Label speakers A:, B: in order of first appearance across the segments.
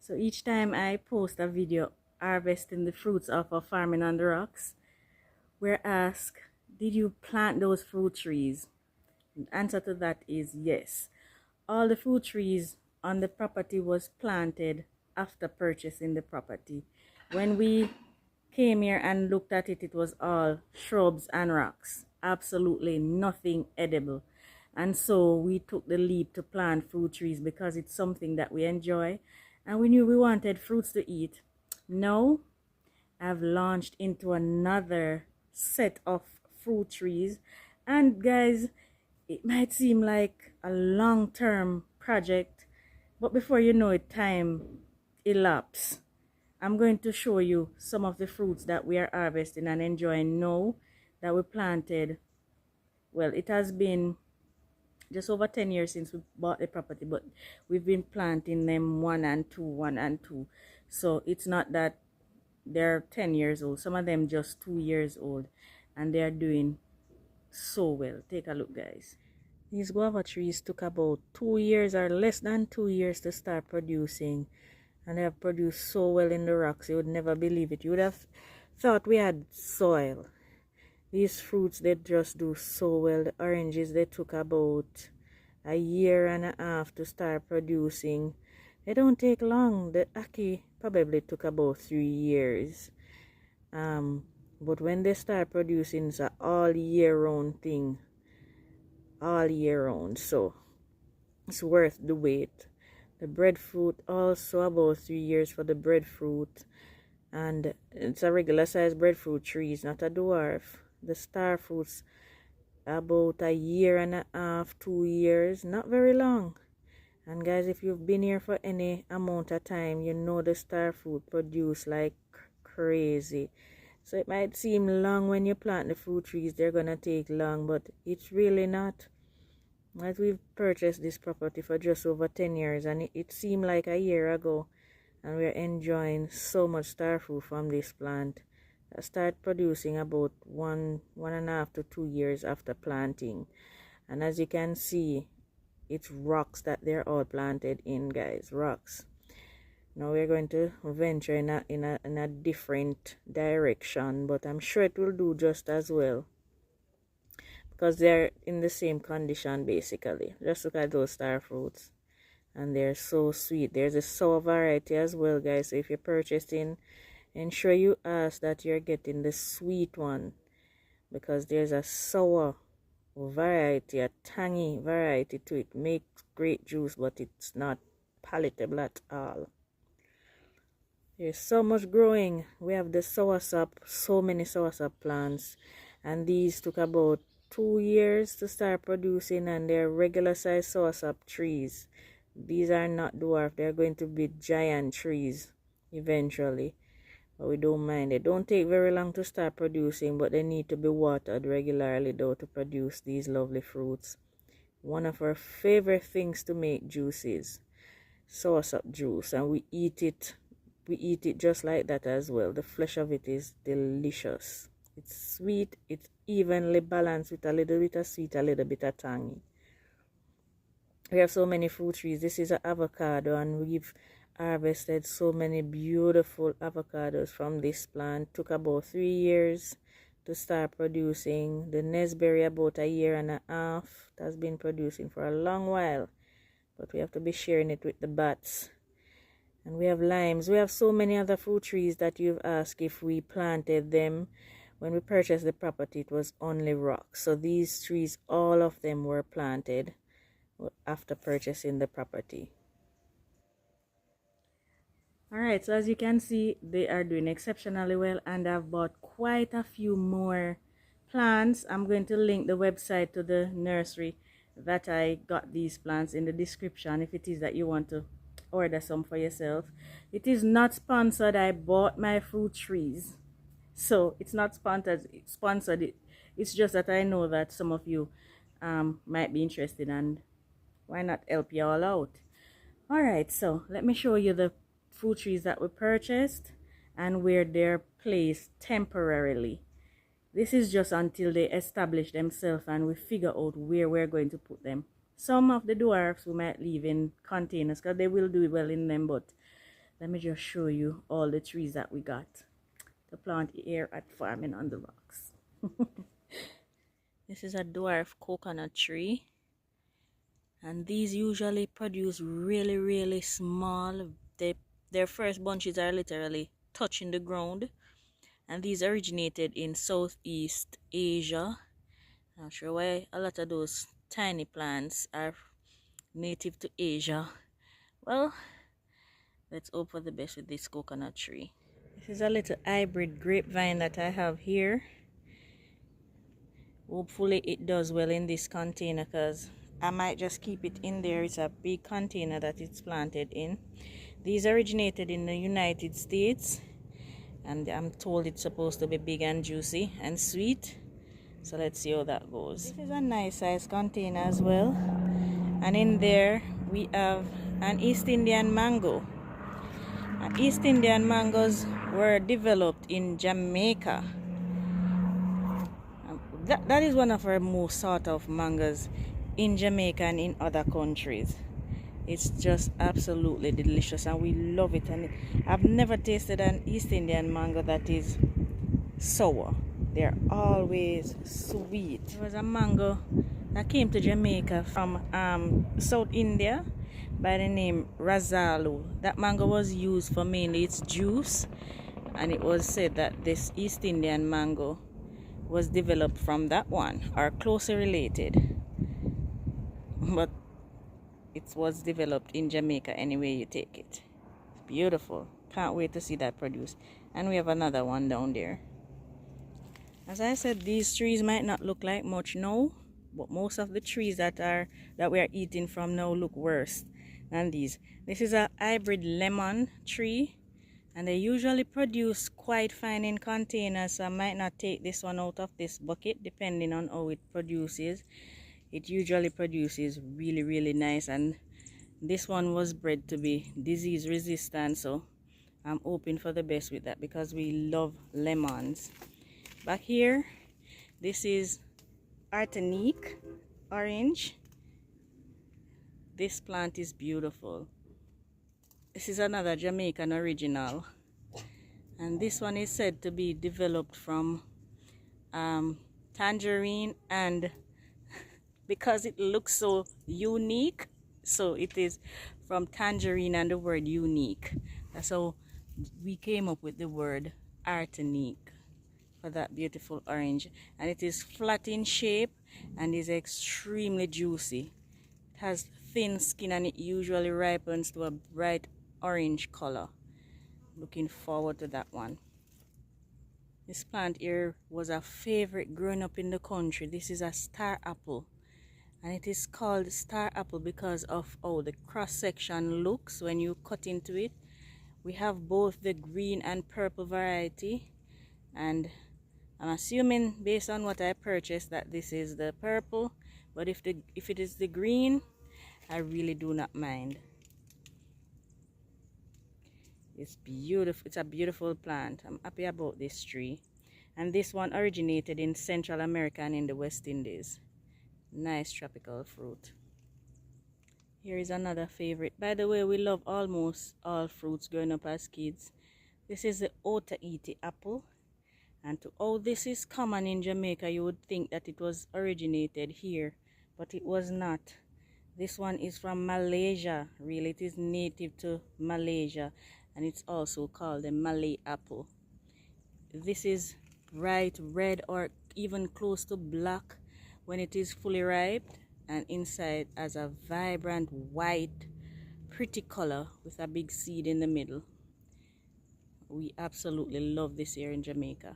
A: So each time I post a video harvesting the fruits of our farming on the rocks, we're asked, did you plant those fruit trees? The answer to that is yes. All the fruit trees on the property was planted after purchasing the property. When we came here and looked at it, it was all shrubs and rocks. Absolutely nothing edible. And so we took the leap to plant fruit trees because it's something that we enjoy. And we knew we wanted fruits to eat. Now, I've launched into another set of fruit trees. And guys, it might seem like a long-term project, but before you know it, time elapses. I'm going to show you some of the fruits that we are harvesting and enjoying now that we planted. Well, it has been just over 10 years since we bought the property, but we've been planting them one and two. So it's not that they're 10 years old. Some of them just 2 years old, and they're doing so well. Take a look, guys. These guava trees took about 2 years or less than 2 years to start producing, and they have produced so well in the rocks. You would never believe it. You would have thought we had soil. These fruits, they just do so well. The oranges, they took about a year and a half to start producing. They don't take long. The ackee probably took about 3 years. But when they start producing, it's an all year round thing. All year round. So it's worth the wait. The breadfruit also about 3 years for the breadfruit. And it's a regular size breadfruit tree, it's not a dwarf. The star fruits about a year and a half, 2 years, not very long. And guys, if you've been here for any amount of time, you know the star fruit produce like crazy. So it might seem long when you plant the fruit trees, they're gonna take long, but it's really not. As we've purchased this property for just over 10 years, and it seemed like a year ago, and we're enjoying so much star fruit from this plant. I start producing about one and a half to 2 years after planting. And as you can see, it's rocks that they're all planted in, guys, rocks. Now we're going to venture in a different direction, but I'm sure it will do just as well because they're in the same condition basically. Just look at those star fruits, and they're so sweet. There's a sour variety as well, guys, so if you're purchasing, ensure you ask that you're getting the sweet one, because there's a sour variety, a tangy variety to it. Makes great juice, but it's not palatable at all. There's so much growing. We have the soursop, so many soursop plants, and these took about 2 years to start producing, and they're regular size soursop trees. These are not dwarf, they're going to be giant trees eventually, but we don't mind. They don't take very long to start producing, but they need to be watered regularly though to produce these lovely fruits. One of our favorite things to make juice is soursop juice, and we eat it just like that as well. The flesh of it is delicious. It's sweet, it's evenly balanced with a little bit of sweet, a little bit of tangy. We have so many fruit trees. This is an avocado, and we've harvested so many beautiful avocados from this plant. Took about 3 years to start producing. The Nesberry about a year and a half. It has been producing for a long while, but we have to be sharing it with the bats. And we have limes. We have so many other fruit trees that you've asked if we planted them. When we purchased the property, it was only rocks. So these trees, all of them were planted after purchasing the property. Alright, so as you can see, they are doing exceptionally well, and I've bought quite a few more plants. I'm going to link the website to the nursery that I got these plants in the description if it is that you want to order some for yourself. It is not sponsored. I bought my fruit trees, so it's not sponsored. It's just that I know that some of you might be interested, and why not help you all out? Alright, so let me show you the fruit trees that we purchased and where they're placed temporarily. This is just until they establish themselves and we figure out where we're going to put them. Some of the dwarfs we might leave in containers because they will do well in them, but Let me just show you all the trees that we got to plant here at Farming on the Rocks. This is a dwarf coconut tree, and these usually produce really small. Their first bunches are literally touching the ground, and these originated in Southeast Asia. Not sure why a lot of those tiny plants are native to Asia. Well, let's hope for the best with this coconut tree. This is a little hybrid grapevine that I have here. Hopefully it does well in this container, because I might just keep it in there. It's a big container that it's planted in. These originated in the United States, and I'm told it's supposed to be big and juicy and sweet. So let's see how that goes. This is a nice size container as well, and in there we have an East Indian mango. East Indian mangoes were developed in Jamaica. That is one of our most sought of mangoes in Jamaica and in other countries. It's just absolutely delicious, and we love it. And I've never tasted an East Indian mango that is sour. They're always sweet. There was a mango that came to Jamaica from South India by the name Razalu. That mango was used for mainly its juice, and it was said that this East Indian mango was developed from that one, or closely related, but it was developed in Jamaica anyway you take it. It's beautiful. Can't wait to see that produced. And we have another one down there. As I said, these trees might not look like much now, but most of the trees that we are eating from now look worse than these. This is a hybrid lemon tree, and they usually produce quite fine in containers, so I might not take this one out of this bucket depending on how it produces. It usually produces really nice, and this one was bred to be disease resistant, so I'm hoping for the best with that because we love lemons. Back here, this is Organically orange. This plant is beautiful. This is another Jamaican original, and this one is said to be developed from tangerine, and because it looks so unique, so it is from tangerine and the word unique. That's how we came up with the word Artenique for that beautiful orange. And it is flat in shape and is extremely juicy. It has thin skin, and it usually ripens to a bright orange color. Looking forward to that one. This plant here was a favorite growing up in the country. This is a star apple, and it is called star apple because of how the cross section looks when you cut into it. We have both the green and purple variety, and I'm assuming based on what I purchased that this is the purple, but if it is the green, I really do not mind. It's beautiful. It's a beautiful plant. I'm happy about this tree. And this one originated in Central America and in the West Indies. Nice tropical fruit. Here is another favorite. By the way, we love almost all fruits growing up as kids. This is the Otaheite apple. And to how this is common in Jamaica, you would think that it was originated here, but it was not. This one is from Malaysia. Really, it is native to Malaysia, and it's also called the Malay apple. This is bright red or even close to black when it is fully ripe, and inside has a vibrant white pretty color with a big seed in the middle. We absolutely love this here in Jamaica.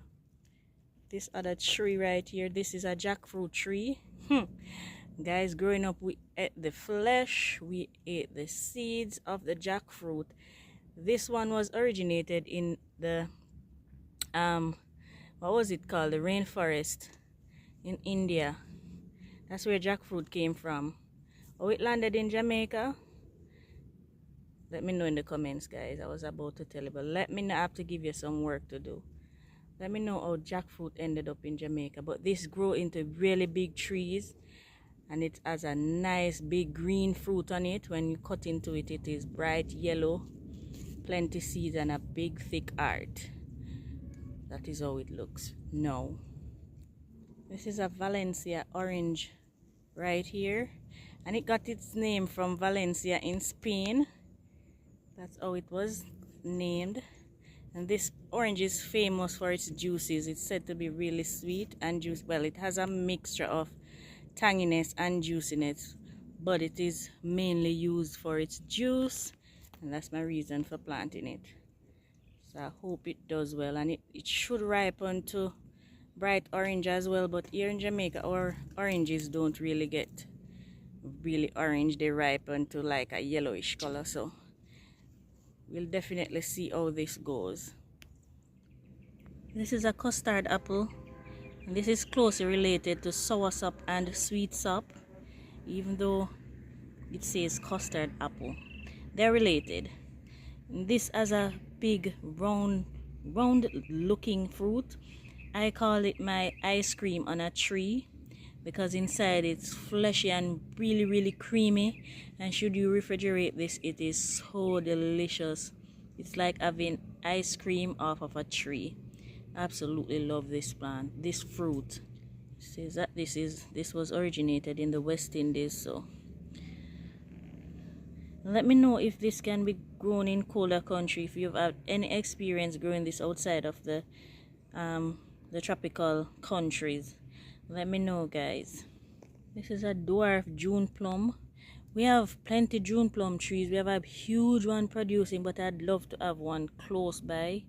A: This other tree right here, this is a jackfruit tree. Guys, growing up we ate the flesh, we ate the seeds of the jackfruit. This one was originated in the what was it called, the rainforest in India. That's where jackfruit came from. Oh, it landed in Jamaica? Let me know in the comments, guys. I was about to tell you, but let me know. I have to give you some work to do. Let me know how jackfruit ended up in Jamaica. But this grew into really big trees, and it has a nice big green fruit on it. When you cut into it, it is bright yellow. plenty seeds and a big thick heart. That is how it looks now. This is a Valencia orange right here, and it got its name from Valencia in Spain. That's how it was named. And this orange is famous for its juices. It's said to be really sweet and juicy. Well, it has a mixture of tanginess and juiciness, but it is mainly used for its juice, and that's my reason for planting it. So I hope it does well, and it should ripen to bright orange as well. But here in Jamaica, our oranges don't really get really orange. They ripen to like a yellowish color, so we'll definitely see how this goes. This is a custard apple, and this is closely related to soursop and sweet sop, even though it says custard apple. They're related. This has a big round looking fruit. I call it my ice cream on a tree, because inside it's fleshy and really creamy, and should you refrigerate this, it is so delicious. It's like having ice cream off of a tree. Absolutely love this plant, this fruit. It says that this was originated in the West Indies. So let me know if this can be grown in colder country, if you've had any experience growing this outside of the tropical countries. Let me know, guys. This is a dwarf June plum. We have plenty June plum trees. We have a huge one producing, but I'd love to have one close by.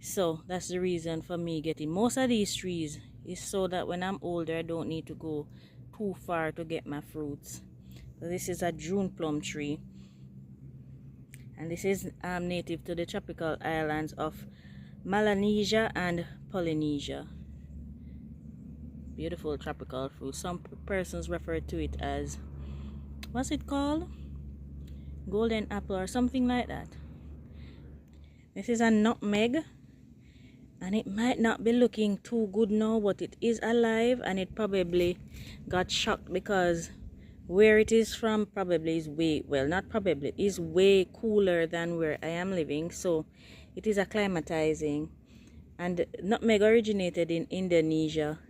A: So that's the reason for me getting most of these trees, is so that when I'm older I don't need to go too far to get my fruits. So this is a June plum tree, and this is native to the tropical islands of Melanesia and Polynesia. Beautiful tropical fruit. Some persons refer to it as, what's it called? Golden apple or something like that. This is a nutmeg, and it might not be looking too good now, but it is alive, and it probably got shocked because where it is from probably is way, well, not probably, is way cooler than where I am living, so it is acclimatizing. And nutmeg originated in Indonesia.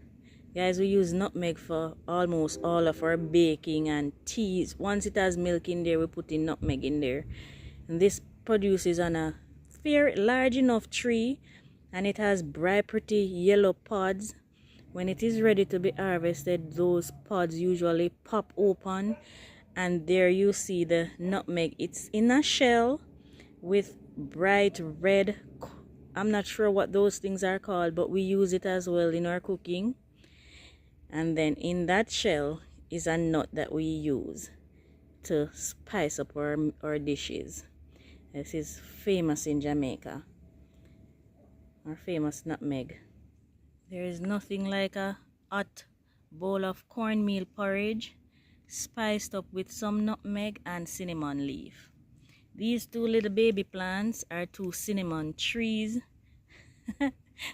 A: Guys, we use nutmeg for almost all of our baking and teas. Once it has milk in there, we put in nutmeg in there. And this produces on a fair large enough tree, and it has bright pretty yellow pods. When it is ready to be harvested, those pods usually pop open, and there you see the nutmeg. It's in a shell with bright red, I'm not sure what those things are called, but we use it as well in our cooking. And then in that shell is a nut that we use to spice up our dishes. This is famous in Jamaica, our famous nutmeg. There is nothing like a hot bowl of cornmeal porridge spiced up with some nutmeg and cinnamon leaf. These two little baby plants are two cinnamon trees.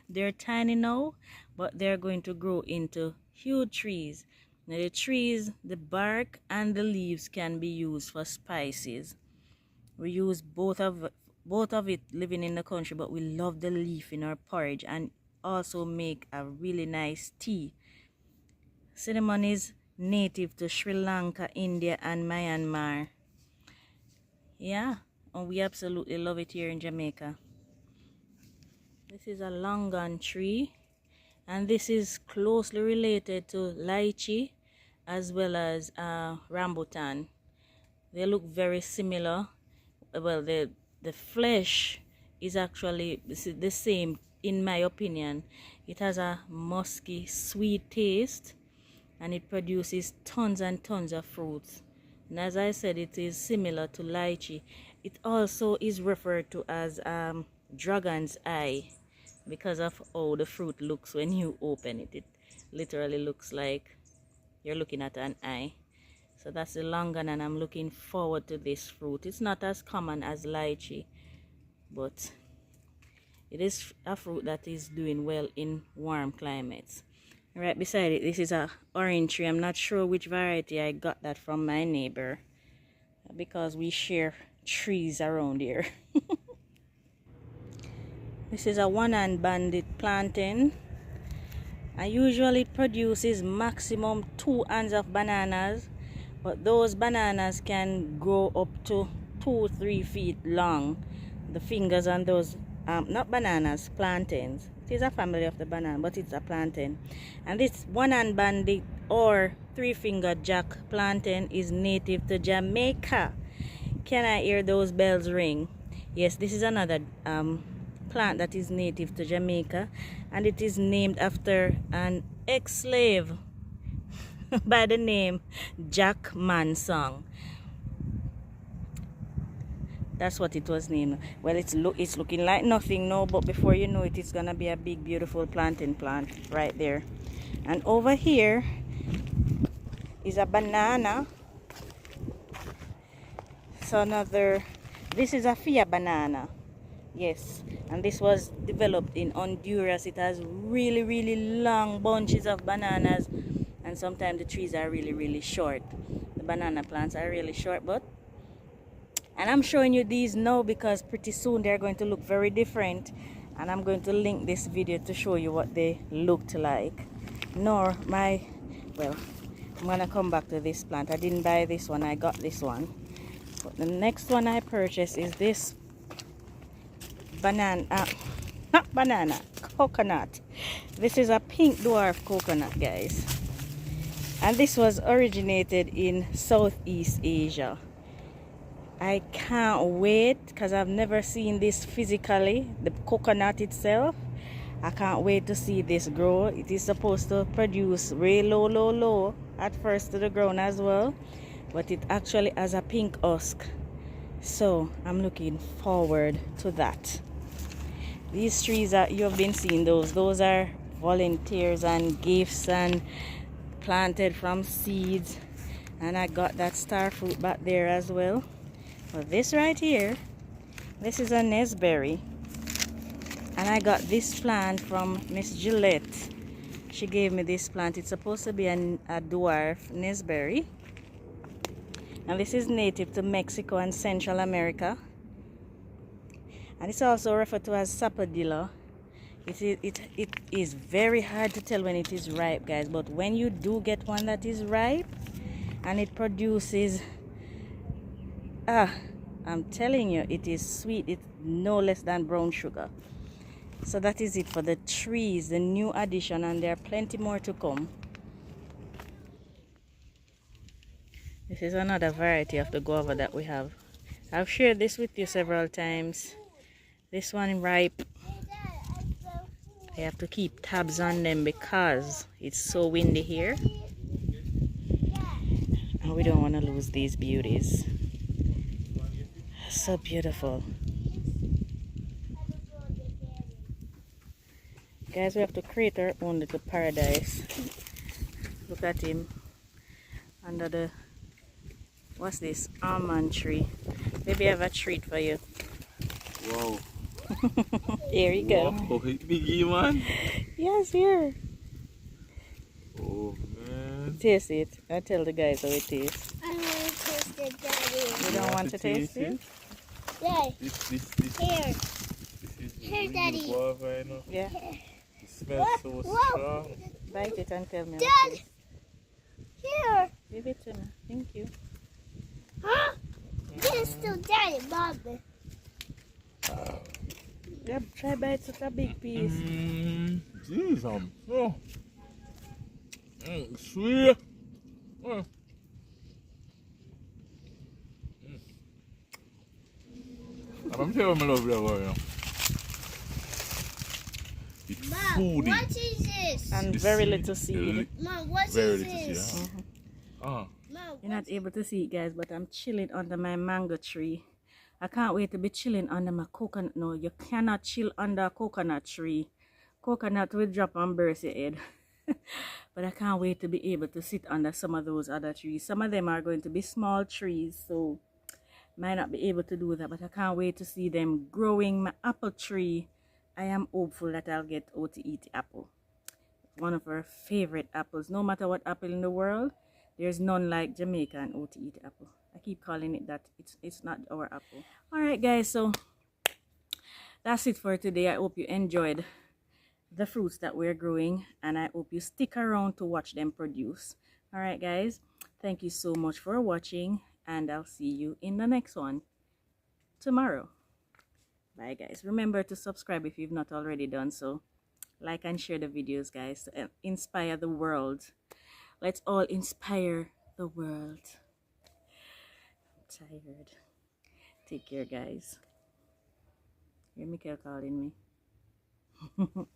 A: They're tiny now, but they're going to grow into huge trees. Now the trees, the bark and the leaves can be used for spices. We use both of it living in the country, but we love the leaf in our porridge and also make a really nice tea. Cinnamon is native to Sri Lanka, India and Myanmar. Yeah, and we absolutely love it here in Jamaica. This is a longan tree, and this is closely related to lychee as well as rambutan. They look very similar. Well, the flesh is actually the same in my opinion. It has a musky sweet taste, and it produces tons and tons of fruits. And as I said, it is similar to lychee. It also is referred to as dragon's eye, because of how the fruit looks when you open it. It literally looks like you're looking at an eye. So that's the longan, and I'm looking forward to this fruit. It's not as common as lychee, but it is a fruit that is doing well in warm climates. Right beside it, this is a orange tree. I'm not sure which variety. I got that from my neighbor because we share trees around here. This is a one-hand banded plantain. And usually it produces maximum 2 hands of bananas, but those bananas can grow up to 2-3 feet long. The fingers on those not bananas, plantains. It is a family of the banana, but it's a plantain. And this one-hand banded or 3-finger jack plantain is native to Jamaica. Can I hear those bells ring? Yes, this is another plant that is native to Jamaica, and it is named after an ex-slave by the name Jack Mansong. That's what it was named. Well, it's looking like nothing now, but before you know it, it's gonna be a big beautiful plantain plant right there. And over here is a banana. So this is a Fia banana. Yes, and this was developed in Honduras. It has really long bunches of bananas, and sometimes the trees are really short. The banana plants are really short, and I'm showing you these now because pretty soon they're going to look very different, and I'm going to link this video to show you what they looked like. Well, I'm gonna come back to this plant. I didn't buy this one, I got this one. But the next one I purchased is this coconut. This is a pink dwarf coconut, guys, and this was originated in Southeast Asia. I can't wait because I've never seen this physically, the coconut itself. I can't wait to see this grow. It is supposed to produce really low at first to the ground as well, but it actually has a pink husk, so I'm looking forward to that. These trees you have been seeing those are volunteers and gifts and planted from seeds, and I got that star fruit back there as well. But this right here, this is a nesberry, and I got this plant from Miss Gillette. She gave me this plant. It's supposed to be a dwarf nesberry, and this is native to Mexico and Central America. And it's also referred to as sapodilla. It is very hard to tell when it is ripe, guys, but when you do get one that is ripe and it produces, I'm telling you, it is sweet. It's no less than brown sugar. So that is it for the trees, the new addition, and there are plenty more to come. This is another variety of the guava that we have. I've shared this with you several times. This one ripe. I have to keep tabs on them because it's so windy here, and we don't want to lose these beauties. So beautiful. Guys, we have to create our own little paradise. Look at him under the, what's this, almond tree. Maybe I have a treat for you.
B: Wow.
A: Here you go.
B: Wow, biggie, man.
A: Yes, here.
B: Oh, man.
A: Taste it. I tell the guys how it tastes.
C: I want to taste it, Daddy.
A: You don't want to taste it?
C: Daddy.
B: This
C: Here.
B: is
C: Here,
B: real
C: Daddy.
B: guava, you know.
A: Yeah.
B: It smells so strong.
A: Bite it and tell me.
C: Dad. Here.
A: Give it to me. Thank you.
C: Huh? This is still Daddy, Mommy.
A: Yeah, try bite such a big piece.
B: Jeez, oh. Sweet. I'm telling you, I love that one, you know. It's
C: Mom,
B: foody.
C: what is this?
A: And
B: It's
A: very
B: seed.
A: little seed.
C: Mom, what
B: Very
C: is
B: little seed,
C: this?
B: huh?
C: Mom,
A: You're not able to see it, guys, but I'm chilling under my mango tree. I can't wait to be chilling under my coconut. No, you cannot chill under a coconut tree. Coconut will drop and burst your head. But I can't wait to be able to sit under some of those other trees. Some of them are going to be small trees, so might not be able to do that, but I can't wait to see them growing. My apple tree, I am hopeful that I'll get out to eat the apple. One of our favorite apples. No matter what apple in the world, there's none like Jamaica and out to eat apple. I keep calling it that. It's not our apple. All right, guys, so that's it for today. I hope you enjoyed the fruits that we're growing, and I hope you stick around to watch them produce. All right, guys, thank you so much for watching, and I'll see you in the next one tomorrow. Bye, guys. Remember to subscribe if you've not already done so. Like and share the videos, guys, to inspire the world. Let's all inspire the world. I'm tired. Take care, guys. Hear Mikhail calling me.